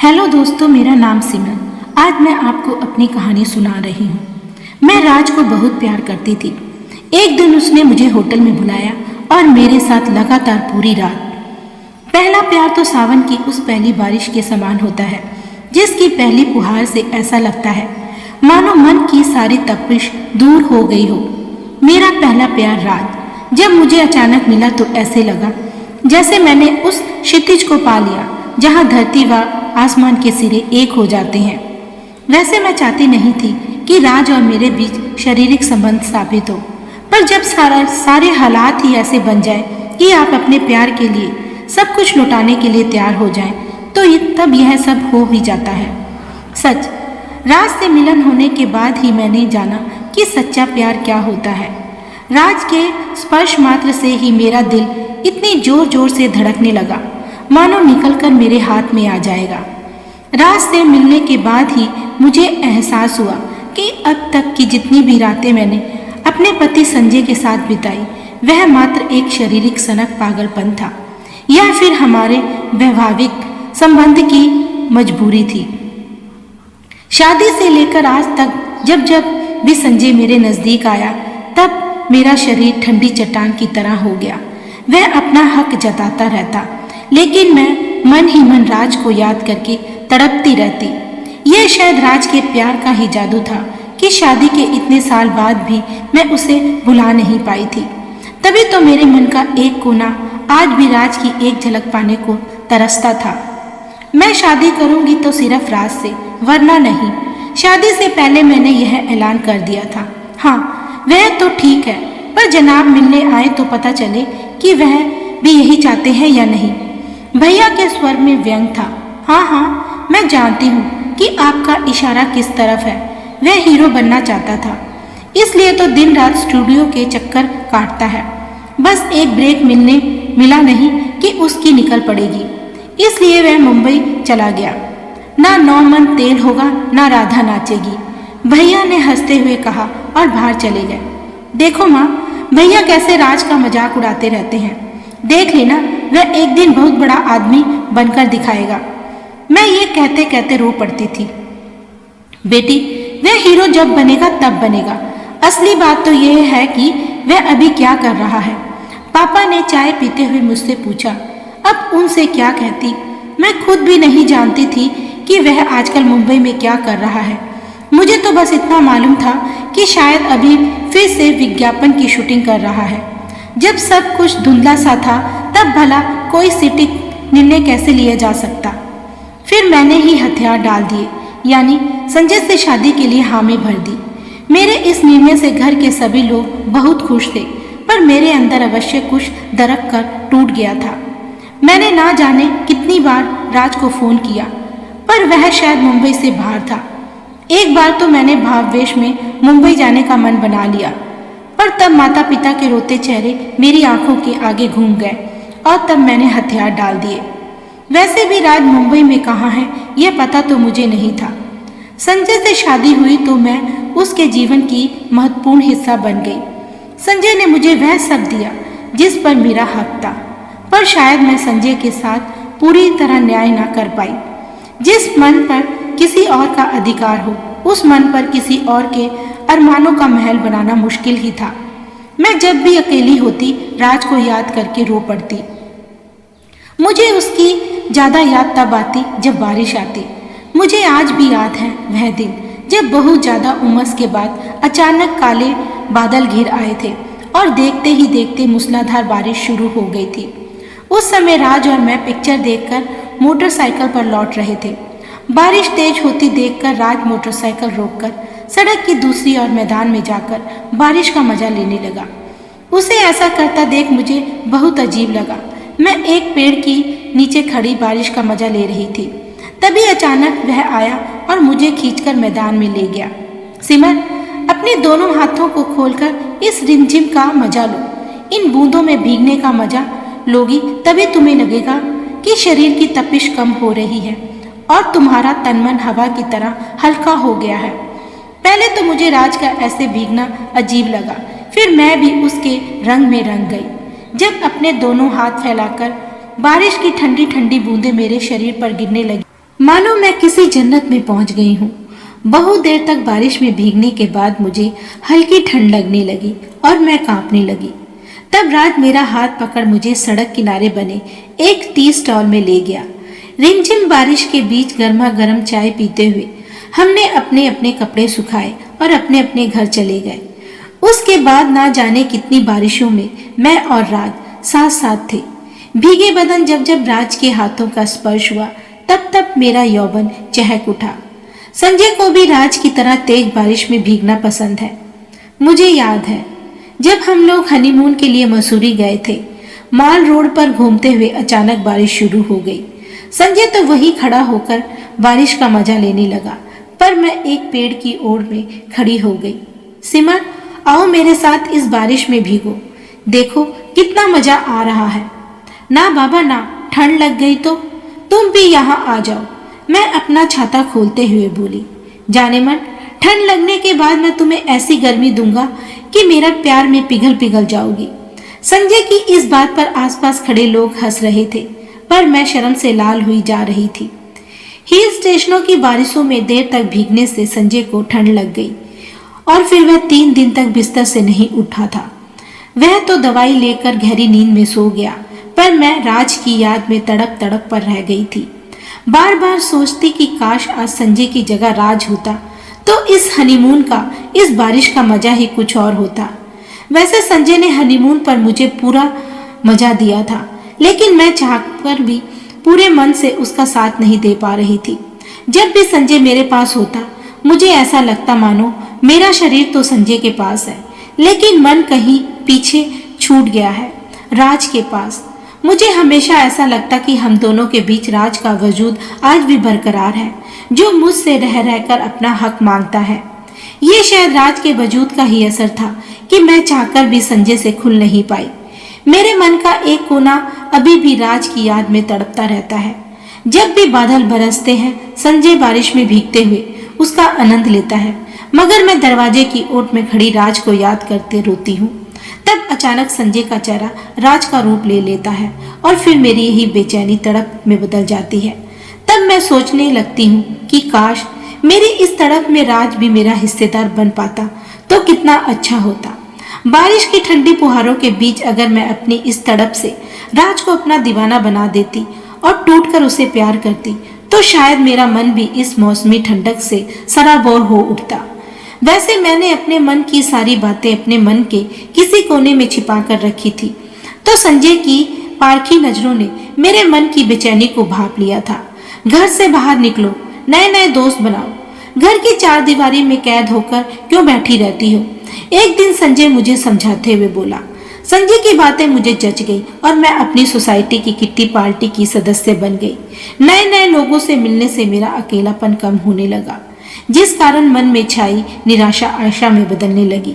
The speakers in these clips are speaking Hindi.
हेलो दोस्तों, मेरा नाम सिमरन। आज मैं आपको अपनी कहानी सुना रही हूँ। मैं राज को बहुत प्यार करती थी। एक दिन उसने मुझे होटल में बुलाया और मेरे साथ लगातार पूरी रात। पहला प्यार तो सावन की उस पहली बारिश के समान होता है, जिसकी पहली फुहार से ऐसा लगता है मानो मन की सारी तपिश दूर हो गई हो। मेरा पहला प्यार राज जब मुझे अचानक मिला तो ऐसे लगा जैसे मैंने उस क्षितिज को पा लिया जहाँ धरती व आसमान के सिरे एक हो जाते हैं। वैसे मैं चाहती नहीं थी कि राज और मेरे बीच शारीरिक संबंध स्थापित हो, पर जब सारे हालात ही ऐसे बन जाए कि आप अपने प्यार के लिए सब कुछ लौटाने के लिए तैयार हो जाएं, तो तब यह सब हो ही जाता है। सच, राज से मिलन होने के बाद ही मैंने जाना कि सच्चा प्यार क्या होता है। राज के स्पर्श मात्र से ही मेरा दिल इतनी जोर जोर से धड़कने लगा मानो निकलकर मेरे हाथ में आ जाएगा। राज से मिलने के बाद ही मुझे एहसास हुआ कि अब तक की जितनी भी रातें मैंने अपने पति संजय के साथ बिताई, वह मात्र एक शारीरिक सनक पागलपन था या फिर हमारे वैवाहिक संबंध की मजबूरी थी। शादी से लेकर आज तक जब जब भी संजय मेरे नजदीक आया, तब मेरा शरीर ठंडी चट्टान की तरह हो गया। वह अपना हक जताता रहता, लेकिन मैं मन ही मन राज को याद करके तड़पती रहती। यह शायद राज के प्यार का ही जादू था कि शादी के इतने साल बाद भी मैं उसे भुला नहीं पाई थी। तभी तो मेरे मन का एक कोना आज भी राज की एक झलक पाने को तरसता था। मैं शादी करूंगी तो सिर्फ राज से, वरना नहीं। शादी से पहले मैंने यह ऐलान कर दिया था। हाँ, वह तो ठीक है, पर जनाब मिलने आए तो पता चले कि वह भी यही चाहते हैं या नहीं। भैया के स्वर में व्यंग था। हाँ, मैं जानती हूँ कि आपका इशारा किस तरफ है। वह हीरो बनना चाहता था, इसलिए तो दिन रात स्टूडियो के चक्कर काटता है। बस एक ब्रेक मिला नहीं कि उसकी निकल पड़ेगी, इसलिए वह मुंबई चला गया। ना नौ मन तेल होगा, ना राधा नाचेगी, भैया ने हंसते हुए कहा और बाहर चले गए। देखो माँ, भैया कैसे राज का मजाक उड़ाते रहते हैं। देख लेना, वह एक दिन बहुत बड़ा आदमी बनकर दिखाएगा। मैं ये कहते कहते रो पड़ती थी। बेटी, वह हीरो जब बनेगा तब बनेगा। असली बात तो यह है कि वह अभी क्या कर रहा है। पापा ने चाय पीते हुए मुझसे पूछा। अब उनसे क्या कहती, मैं खुद भी नहीं जानती थी कि वह आजकल मुंबई में क्या कर रहा है। मुझे तो बस इतना मालूम था कि शायद अभी फिर से विज्ञापन की शूटिंग कर रहा है। जब सब कुछ धुंधला सा था, तब भला कोई सटीक निर्णय कैसे लिया जा सकता। फिर मैंने ही हथियार डाल दिए, यानी संजय से शादी के लिए हामी भर दी। मेरे इस निर्णय से घर के सभी लोग बहुत खुश थे, पर मेरे अंदर अवश्य कुछ दरक कर टूट गया था। मैंने ना जाने कितनी बार राज को फोन किया, पर वह शायद मुंबई से बाहर था। एक बार तो मैंने भाववेश में मुंबई जाने का मन बना लिया, पर तब माता पिता के रोते चेहरे मेरी आंखों के आगे घूम गए और तब मैंने हथियार डाल दिए। वैसे भी राज मुंबई में कहाँ है, यह पता तो मुझे नहीं था। संजय से शादी हुई तो मैं उसके जीवन की महत्वपूर्ण हिस्सा बन गई। संजय ने मुझे वह सब दिया जिस पर मेरा हक था, पर शायद मैं संजय के साथ पूरी तरह न्याय ना कर पाई। जिस मन पर किसी और का अधिकार हो, उस मन पर किसी और के अरमानों का महल बनाना मुश्किल ही था। मैं जब भी अकेली होती, राज को याद करके रो पड़ती। मुझे उसकी ज्यादा याद तब आती जब बारिश आती। मुझे आज भी याद है वह दिन जब बहुत ज्यादा उमस के बाद अचानक काले बादल घिर आए थे और देखते ही देखते मूसलाधार बारिश शुरू हो गई थी। उस समय राज और मैं पिक्चर देखकर मोटरसाइकिल पर लौट रहे थे। बारिश तेज होती देखकर राज मोटरसाइकिल रोककर सड़क की दूसरी ओर मैदान में जाकर बारिश का मजा लेने लगा। उसे ऐसा करता देख मुझे बहुत अजीब लगा। मैं एक पेड़ की नीचे खड़ी बारिश का मजा ले रही थी। तभी अचानक वह आया और मुझे खींचकर मैदान में ले गया। सिमर, अपने दोनों हाथों को खोलकर इस रिमझिम का मजा लो। इन बूंदों में भीगने का मजा लोगी तभी तुम्हें लगेगा कि शरीर की तपिश कम हो रही है और तुम्हारा तन मन हवा की तरह हल्का हो गया है। पहले तो मुझे राज का ऐसे भीगना अजीब लगा, फिर मैं भी उसके रंग में रंग गई। जब अपने दोनों हाथ फैलाकर बारिश की ठंडी ठंडी बूंदें मेरे शरीर पर गिरने लगी, मानो मैं किसी जन्नत में पहुंच गई हूँ। बहुत देर तक बारिश में भीगने के बाद मुझे हल्की ठंड लगने लगी और मैं कांपने लगी। तब राज मेरा हाथ पकड़ मुझे सड़क किनारे बने एक टी स्टॉल में ले गया। रिमझिम बारिश के बीच गर्मा गर्म चाय पीते हुए हमने अपने अपने कपड़े सुखाए और अपने अपने घर चले गए। उसके बाद ना जाने कितनी बारिशों में मैं और राज साथ साथ थे। भीगे बदन जब जब राज के हाथों का स्पर्श हुआ तब तब मेरा यौवन चहक उठा। संजय को भी राज की तरह तेज बारिश में भीगना पसंद है। मुझे याद है जब हम लोग हनीमून के लिए मसूरी गए थे, माल रोड पर घूमते हुए अचानक बारिश शुरू हो गई। संजय तो वहीं खड़ा होकर बारिश का मजा लेने लगा, पर मैं एक पेड़ की ओर में खड़ी हो गई। सिमर, आओ मेरे साथ इस बारिश में भीगो, देखो कितना मजा आ रहा है। ना बाबा ना, ठंड लग गई तो तुम भी यहाँ आ जाओ, मैं अपना छाता खोलते हुए बोली। जाने मन, ठंड लगने के बाद मैं तुम्हें ऐसी गर्मी दूंगा कि मेरा प्यार में पिघल पिघल जाओगी। संजय की इस बात पर आसपास खड़े लोग हंस रहे थे, पर मैं शर्म से लाल हुई जा रही थी। हिल स्टेशनों की बारिशों में देर तक भीगने से संजय को ठंड लग गई और फिर वह 3 दिन तक बिस्तर से नहीं उठा था। वह तो दवाई लेकर गहरी नींद में सो गया, पर मैं राज की याद में तड़प तड़प पर रह गई थी। बार बार सोचती कि काश आज संजय की जगह राज होता तो इस हनीमून का, इस बारिश का मजा ही कुछ और होता। वैसे संजय ने हनीमून पर मुझे पूरा मजा दिया था, लेकिन मैं चाहकर भी पूरे मन से उसका साथ नहीं दे पा रही थी। जब भी संजय मेरे पास होता मुझे ऐसा लगता मानो मेरा शरीर तो संजय के पास है, लेकिन मन कहीं पीछे छूट गया है, राज के पास। मुझे हमेशा ऐसा लगता कि हम दोनों के बीच राज का वजूद आज भी बरकरार है, जो मुझसे रह रहकर अपना हक मांगता है। ये शायद राज के वजूद का ही असर था कि मैं चाहकर भी संजय से खुल नहीं पाई। मेरे मन का एक कोना अभी भी राज की याद में तड़पता रहता है। जब भी बादल बरसते हैं, संजय बारिश में भीगते हुए उसका आनंद लेता है, मगर मैं दरवाजे की ओट में खड़ी राज को याद करते रोती हूँ। तब अचानक संजय का चेहरा राज का रूप ले लेता है और फिर मेरी यही बेचैनी तड़प में बदल जाती है। तब मैं सोचने लगती हूँ कि काश मेरी इस तड़प में राज भी मेरा हिस्सेदार बन पाता तो कितना अच्छा होता। बारिश की ठंडी फुहारों के बीच अगर मैं अपनी इस तड़प से राज को अपना दीवाना बना देती और टूटकर उसे प्यार करती तो शायद मेरा मन भी इस मौसमी ठंडक से सराबोर हो उठता। वैसे मैंने अपने मन की सारी बातें अपने मन के किसी कोने में छिपा कर रखी थी, तो संजय की पारखी नजरों ने मेरे मन की बेचैनी को भांप लिया था। घर से बाहर निकलो, नए नए दोस्त बनाओ, घर की 4 दीवारी में कैद होकर क्यों बैठी रहती हो? एक दिन संजय मुझे समझाते हुए बोला। संजय की बातें मुझे जच गई और मैं अपनी सोसाइटी की किट्टी पार्टी की सदस्य बन गई। नए नए लोगों से मिलने से मेरा अकेलापन कम होने लगा, जिस कारण मन में छाई निराशा आशा में बदलने लगी।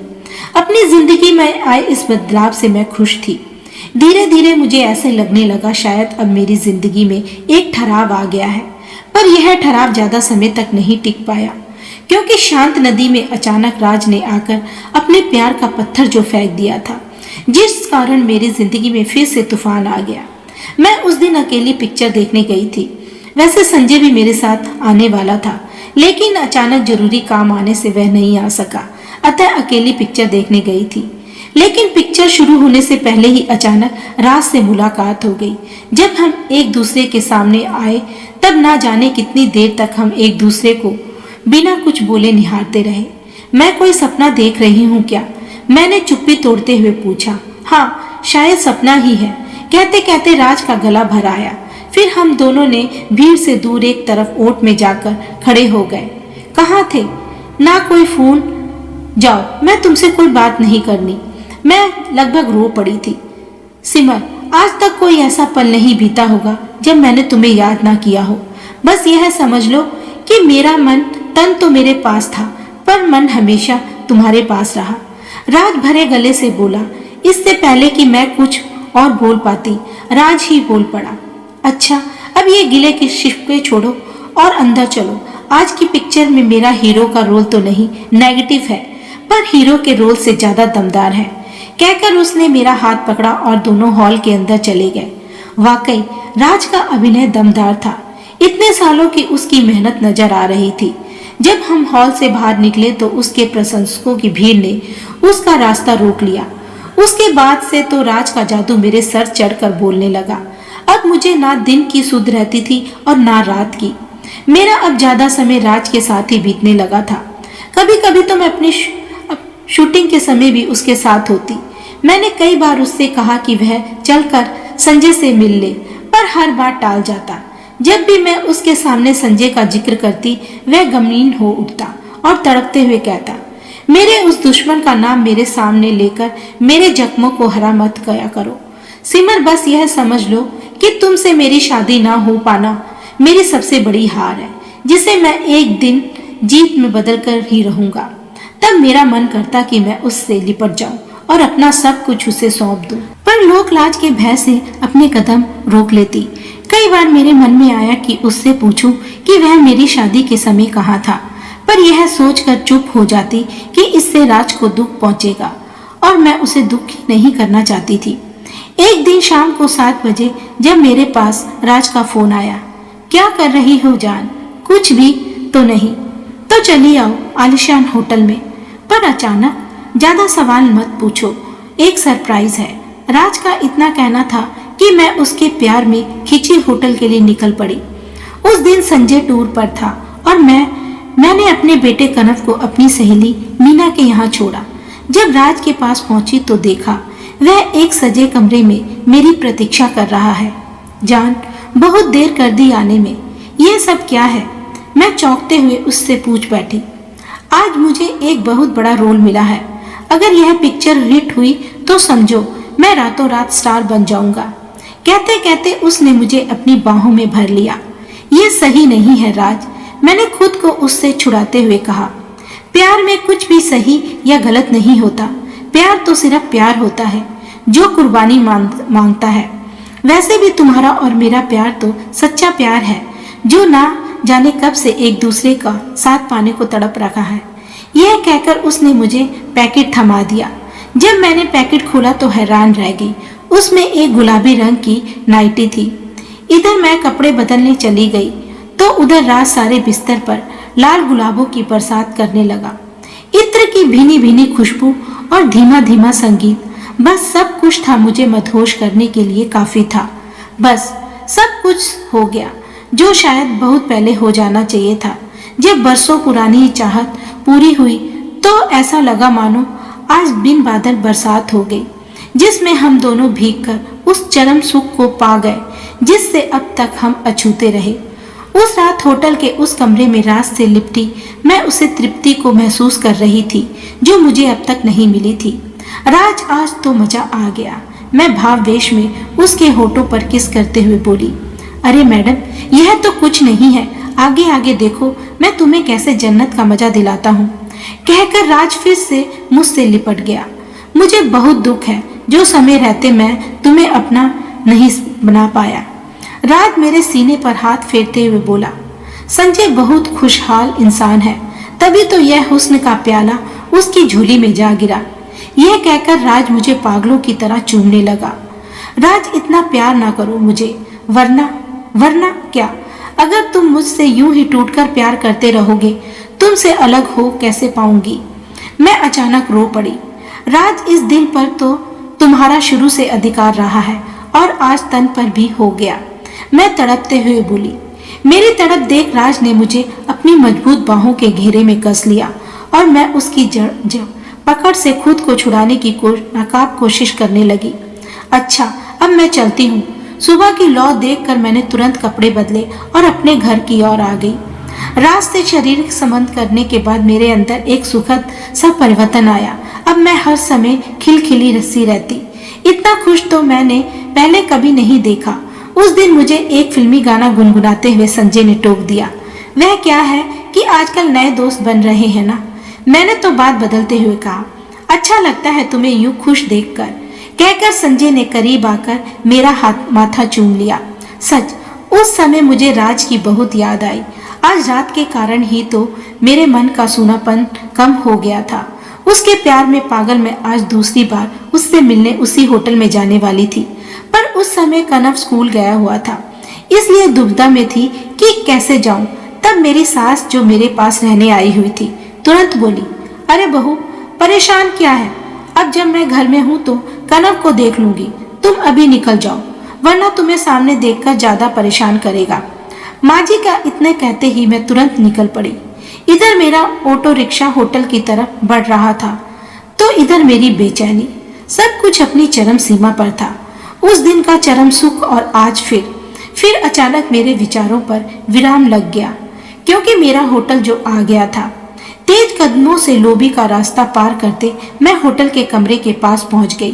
अपनी जिंदगी में आए इस बदलाव से मैं खुश थी। धीरे धीरे मुझे ऐसे लगने लगा शायद अब मेरी जिंदगी में एक ठहराव आ गया है, पर यह ठहराव ज्यादा समय तक नहीं टिक पाया, क्योंकि शांत नदी में अचानक राज ने आकर अपने प्यार का पत्थर जो फेंक दिया था, जिस कारण मेरी जिंदगी में फिर से तूफान आ गया। मैं उस दिन अकेली पिक्चर देखने गई थी। वैसे संजय भी मेरे साथ आने वाला था, लेकिन अचानक जरूरी काम आने से वह नहीं आ सका, अतः अकेली पिक्चर देखने गई थी। लेकिन पिक्चर शुरू होने से पहले ही अचानक राज से मुलाकात हो गई। जब हम एक दूसरे के सामने आए तब ना जाने कितनी देर तक हम एक दूसरे को बिना कुछ बोले निहारते रहे। मैं कोई सपना देख रही हूँ क्या? मैंने चुप्पी तोड़ते हुए पूछा। हाँ, शायद सपना ही है, कहते कहते राज का गला भर आया। फिर हम दोनों ने भीड़ से दूर एक तरफ ओट में जाकर खड़े हो गए। कहाँ थे? ना कोई फोन। जाओ, मैं तुमसे कोई बात नहीं करनी। मैं लगभग रो पड़ी थी। सिमर, आज तक कोई ऐसा पल नहीं बीता होगा जब मैंने तुम्हें याद ना किया हो। बस यह समझ लो कि मेरा मन तन तो मेरे पास था, पर मन हमेशा तुम्हारे पास रहा। राज भरे गले से बोला। इससे पहले कि मैं कुछ और बोल पाती, राज ही बोल पड़ा। अच्छा, अब ये गिले के शिकवे छोड़ो और अंदर चलो। आज की पिक्चर में मेरा हीरो का रोल तो नहीं, नेगेटिव है, पर हीरो के रोल से ज्यादा दमदार है, कहकर उसने मेरा हाथ पकड़ा और दोनों हॉल के अंदर चले गए। वाकई राज का अभिनय दमदार था। इतने सालों की उसकी मेहनत नजर आ रही थी। जब हम हॉल से बाहर निकले तो उसके प्रशंसकों की भीड़ ने उसका रास्ता रोक लिया। उसके बाद से तो राज का जादू मेरे सर चढ़कर बोलने लगा। अब मुझे ना दिन की सुध रहती थी और ना रात की। मेरा अब ज्यादा समय राज के साथ ही बीतने लगा था। कभी कभी तो मैं अपनी शूटिंग के समय भी उसके साथ होती। मैंने कई बार उससे कहा कि वह चलकर संजय से मिल ले, पर हर बार टाल जाता। जब भी मैं उसके सामने संजय का जिक्र करती, वह गमगीन हो उठता और तड़पते हुए कहता, मेरे उस दुश्मन का नाम मेरे सामने लेकर मेरे जख्मों को हरा मत किया करो। सिमर, बस यह समझ लो कि तुमसे मेरी शादी ना हो पाना मेरी सबसे बड़ी हार है, जिसे मैं एक दिन जीत में बदल कर ही रहूंगा। तब मेरा मन करता कि मैं उससे लिपट जाऊं और अपना सब कुछ उसे सौंप दूं, पर लोक लाज के भय से अपने कदम रोक लेती। कई बार मेरे मन में आया कि उससे पूछूं कि वह मेरी शादी के समय कहाँ था, पर यह सोचकर चुप हो जाती कि इससे राज को दुख पहुंचेगा और मैं उसे दुखी नहीं करना चाहती थी। एक दिन शाम को 7 बजे जब मेरे पास राज का फोन आया, क्या कर रही हो जान? कुछ भी तो नहीं, तो चली आओ आलिशान होटल में। पर अचानक, ज्यादा सवाल मत पूछो, एक सरप्राइज है। राज का इतना कहना था कि मैं उसके प्यार में खिंची होटल के लिए निकल पड़ी। उस दिन संजय टूर पर था और मैंने अपने बेटे कनव को अपनी सहेली मीना के यहाँ छोड़ा। जब राज के पास पहुंची तो देखा वह एक सजे कमरे में मेरी प्रतीक्षा कर रहा है। जान, बहुत देर कर दी आने में, यह सब क्या है? मैं चौंकते हुए उससे पूछ बैठी। आज मुझे एक बहुत बड़ा रोल मिला है। अगर यह पिक्चर हिट हुई तो समझो मैं रातों रात स्टार बन जाऊंगा। कहते कहते उसने मुझे अपनी बाहों में भर लिया। ये सही नहीं है राज, मैंने खुद को उससे छुड़ाते हुए कहा। प्यार में कुछ भी सही या गलत नहीं होता। प्यार तो सिर्फ प्यार होता है जो कुर्बानी मांगता है। वैसे भी तुम्हारा और मेरा प्यार तो सच्चा प्यार है जो ना जाने कब से एक दूसरे का साथ पाने को तड़प रखा है। यह कहकर उसने मुझे पैकेट थमा दिया। जब मैंने पैकेट खोला तो हैरान रह गई। उसमें एक गुलाबी रंग की नाइटी थी। इधर मैं कपड़े बदलने चली गई तो उधर रात सारे बिस्तर पर लाल गुलाबों की बरसात करने लगा। इत्र की भीनी भीनी खुशबू और धीमा धीमा संगीत, बस सब कुछ था मुझे मदहोश करने के लिए काफी था। बस सब कुछ हो गया जो शायद बहुत पहले हो जाना चाहिए था। जब बरसों पुरानी चाहत पूरी हुई तो ऐसा लगा मानो आज बिन बादल बरसात हो गई, जिसमें हम दोनों भीगकर उस चरम सुख को पा गए जिससे अब तक हम अछूते रहे। उस रात होटल के उस कमरे में रात से लिपटी मैं उसे तृप्ति को महसूस कर रही थी जो मुझे अब तक नहीं मिली थी। राज, आज तो मजा आ गया। मैं भाववेश में उसके होठों पर किस करते हुए बोली, अरे मैडम, यह तो कुछ नहीं है, आगे आगे देखो मैं तुम्हें कैसे जन्नत का मजा दिलाता हूँ। कहकर राज फिर से मुझसे लिपट गया। मुझे बहुत दुख है जो समय रहते मैं तुम्हें अपना नहीं बना पाया। राज मेरे सीने पर हाथ फेरते हुए बोला, संजय बहुत खुशहाल इंसान है, तभी तो यह हुस्न का प्याला उसकी झोली में जा गिरा। यह कहकर राज मुझे पागलों की तरह चूमने लगा। राज, इतना प्यार ना करो मुझे, वरना क्या? अगर तुम मुझसे यूं ही टूटकर प्यार करते रहोगे, तुमसे अलग हो कैसे पाऊंगी? मैं अचानक रो पड़ी। राज, इस दिल पर तो तुम्हारा शुरू से अधिकार रहा है और आज तन पर भी हो गया। मैं तड़पते हुए बोली। मेरी तरफ देख राज ने मुझे अपनी मजबूत बाहों के घेरे में कस लिया और मैं उसकी जड़ पकड़ से खुद को छुड़ाने की नाकाब कोशिश करने लगी। अच्छा, अब मैं चलती हूँ। सुबह की लौ देखकर मैंने तुरंत कपड़े बदले और अपने घर की ओर आ गई। राज से शारीरिक संबंध करने के बाद मेरे अंदर एक सुखद सा परिवर्तन आया। अब मैं हर समय खिलखिली रस्सी रहती। इतना खुश तो मैंने पहले कभी नहीं देखा। उस दिन मुझे एक फिल्मी गाना गुनगुनाते हुए संजय ने टोक दिया। वह क्या है कि आजकल नए दोस्त बन रहे हैं ना? मैंने तो बात बदलते हुए कहा, अच्छा लगता है तुम्हें यूं खुश देखकर। कहकर संजय ने करीब आकर मेरा हाथ माथा चूम लिया। सच, उस समय मुझे राज की बहुत याद आई। आज रात के कारण ही तो मेरे मन का सूनापन कम हो गया था। उसके प्यार में पागल मैं आज दूसरी बार उससे मिलने उसी होटल में जाने वाली थी, पर उस समय कनव स्कूल गया हुआ था, इसलिए दुविधा में थी कि कैसे जाऊं। तब मेरी सास जो मेरे पास रहने आई हुई थी तुरंत बोली, अरे बहू परेशान क्या है, अब जब मैं घर में हूं तो कनव को देख लूंगी, तुम अभी निकल जाओ वरना तुम्हें सामने देखकर ज्यादा परेशान करेगा। माँ जी का इतने कहते ही मैं तुरंत निकल पड़ी। इधर मेरा ऑटो रिक्शा होटल की तरफ बढ़ रहा था तो इधर मेरी बेचैनी। सब कुछ अपनी चरम सीमा पर था। उस दिन का चरम सुख और आज फिर अचानक मेरे विचारों पर विराम लग गया क्योंकि मेरा होटल जो आ गया था। तेज कदमों से लॉबी का रास्ता पार करते मैं होटल के कमरे के पास पहुंच गई।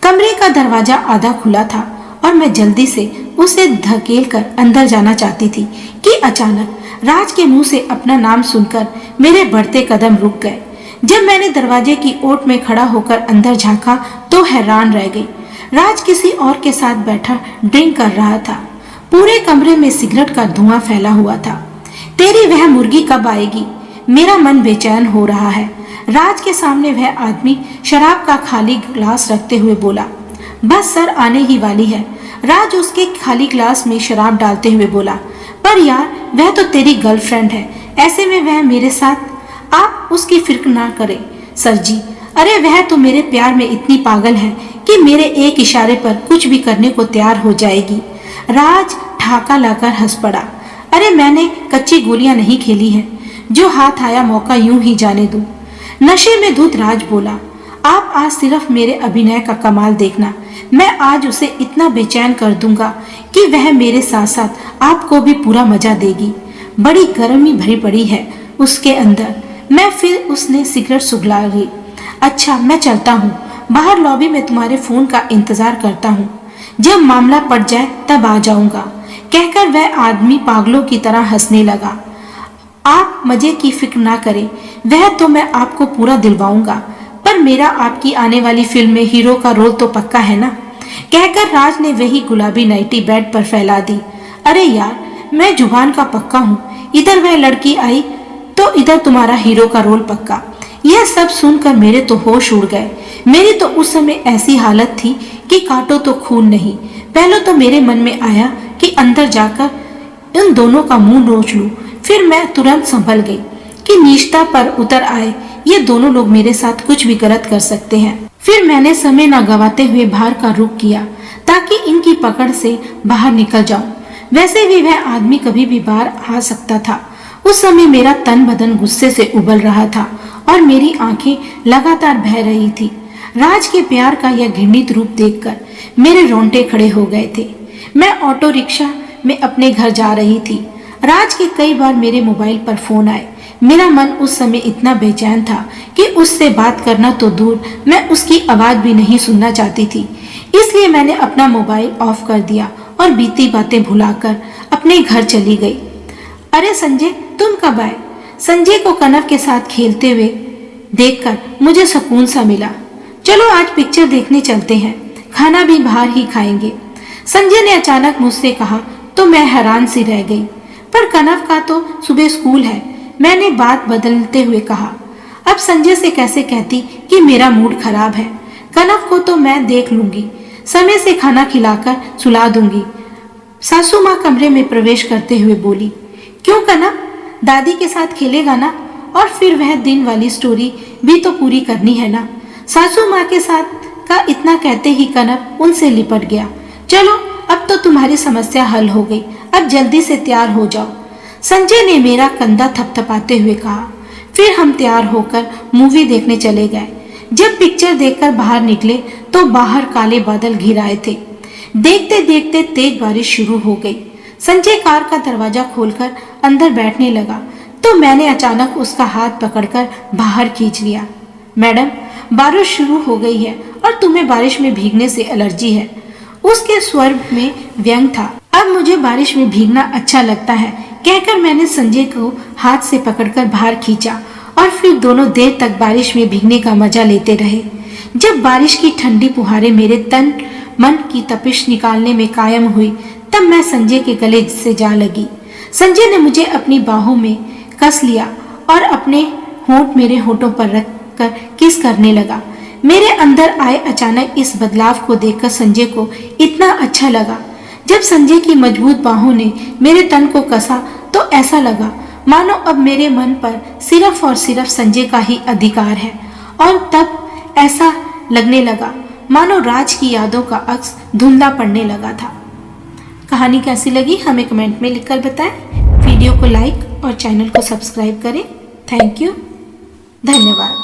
कमरे का दरवाजा आधा खुला था और मैं जल्दी से उसे धकेल कर अंदर जाना चाहती थी कि अचानक राज के मुंह से अपना नाम सुनकर मेरे बढ़ते कदम रुक गए। जब मैंने दरवाजे की ओट में खड़ा होकर अंदर झांका तो हैरान रह गई। राज किसी और के साथ बैठा ड्रिंक कर रहा था। पूरे कमरे में सिगरेट का धुआं फैला हुआ था। तेरी वह मुर्गी कब आएगी, मेरा मन बेचैन हो रहा है। राज के सामने वह आदमी शराब का खाली ग्लास रखते हुए बोला, बस सर आने ही वाली है। राज उसके खाली ग्लास में शराब डालते हुए बोला, पर यार वह तो तेरी गर्लफ्रेंड है, ऐसे में वह मेरे साथ, आप उसकी फिक्र ना करें सर जी। अरे वह तो मेरे प्यार में इतनी पागल है कि मेरे एक इशारे पर कुछ भी करने को तैयार हो जाएगी। राज ठहाका लाकर हंस पड़ा। अरे मैंने कच्ची गोलियां नहीं खेली हैं, जो हाथ आया मौका यूं ही जाने दूं। नशे में धुत राज बोला, आप आज सिर्फ मेरे अभिनय का कमाल देखना, मैं आज उसे इतना बेचैन कर दूंगा कि वह मेरे साथ साथ आपको भी पूरा मजा देगी। बड़ी गर्मी भरी पड़ी है उसके अंदर। मैं फिर उसने सिगरेट सुगला ली। अच्छा मैं चलता हूँ, बाहर लॉबी में तुम्हारे फोन का इंतजार करता हूँ, जब मामला पड़ जाए तब आ जाऊंगा। कहकर वह आदमी पागलों की तरह हंसने लगा। आप मजे की फिक्र ना करें, वह तो मैं आपको पूरा दिलवाऊंगा, पर मेरा आपकी आने वाली फिल्म में हीरो का रोल तो पक्का है ना। कहकर राज ने वही गुलाबी नाइटी बेड पर फैला दी। अरे यार मैं जुबान का पक्का हूँ, इधर वह लड़की आई तो इधर तुम्हारा हीरो का रोल पक्का। यह सब सुनकर मेरे तो होश उड़ गए। मेरी तो उस समय ऐसी हालत थी कि काटो तो खून नहीं। पहले तो मेरे मन में आया कि अंदर जाकर इन दोनों का मुंह नोच लूं। फिर मैं तुरंत संभल गई कि निष्ठा पर उतर आए, ये दोनों लोग मेरे साथ कुछ भी गलत कर सकते हैं। फिर मैंने समय न गवाते हुए बाहर का रुख किया ताकि इनकी पकड़ से बाहर निकल जाऊं। वैसे भी वह आदमी कभी भी बाहर आ सकता था। उस समय मेरा तन बदन गुस्से से उबल रहा था और मेरी आंखें लगातार बह रही थी। राज के प्यार का यह घृणित रूप देखकर मेरे रोंगटे खड़े हो गए थे। मैं ऑटो रिक्शा में अपने घर जा रही थी। राज के कई बार मेरे मोबाइल पर फोन आए। मेरा मन उस समय इतना बेचैन था कि उससे बात करना तो दूर, मैं उसकी आवाज भी नहीं सुनना चाहती थी। इसलिए मैंने अपना मोबाइल ऑफ कर दिया और बीती बातें भुलाकर अपने घर चली गई। अरे संजय तुम कब आए? संजय को कनव के साथ खेलते हुए देखकर मुझे सुकून सा मिला। चलो आज पिक्चर देखने चलते हैं, खाना भी बाहर ही खाएंगे। संजय ने अचानक मुझसे कहा तो मैं हैरान सी रह गई। पर कनव का तो सुबह स्कूल है, मैंने बात बदलते हुए कहा। अब संजय से कैसे कहती कि मेरा मूड खराब है। कनव को तो मैं देख लूंगी, समय से खाना खिलाकर सुला दूंगी। सासू माँ कमरे में प्रवेश करते हुए बोली, क्यों कनव, दादी के साथ खेलेगा ना? और फिर वह दिन वाली स्टोरी भी तो पूरी करनी है ना। सासू माँ के साथ का इतना कहते ही कनव उनसे लिपट गया। चलो अब तो तुम्हारी समस्या हल हो गई, अब जल्दी से तैयार हो जाओ, संजय ने मेरा कंधा थपथपाते हुए कहा। फिर हम तैयार होकर मूवी देखने चले गए। जब पिक्चर देखकर बाहर निकले तो बाहर काले बादल घिर आए थे। देखते देखते तेज बारिश शुरू हो गई। संजय कार का दरवाजा खोलकर अंदर बैठने लगा तो मैंने अचानक उसका हाथ पकड़कर बाहर खींच लिया। मैडम बारिश शुरू हो गई है और तुम्हें बारिश में भीगने से एलर्जी है। उसके स्वर में व्यंग था। अब मुझे बारिश में भीगना अच्छा लगता है, कहकर मैंने संजय को हाथ से पकड़कर बाहर खींचा और फिर दोनों देर तक बारिश में भीगने का मजा लेते रहे। जब बारिश की ठंडी फुहारें मेरे तन मन की तपिश निकालने में कायम हुई तब मैं संजय के गले से जा लगी। संजय ने मुझे अपनी बाहों में कस लिया और अपने होंठ मेरे होठों पर रखकर किस करने लगा। मेरे अंदर आए अचानक इस बदलाव को देखकर संजय को इतना अच्छा लगा जब संजय की मजबूत बाहों ने मेरे तन को कसा तो ऐसा लगा मानो अब मेरे मन पर सिर्फ और सिर्फ संजय का ही अधिकार है। और तब ऐसा लगने लगा मानो राज की यादों का अक्स धुंधला पड़ने लगा था। कहानी कैसी लगी हमें कमेंट में लिखकर बताएं। वीडियो को लाइक और चैनल को सब्सक्राइब करें। थैंक यू, धन्यवाद।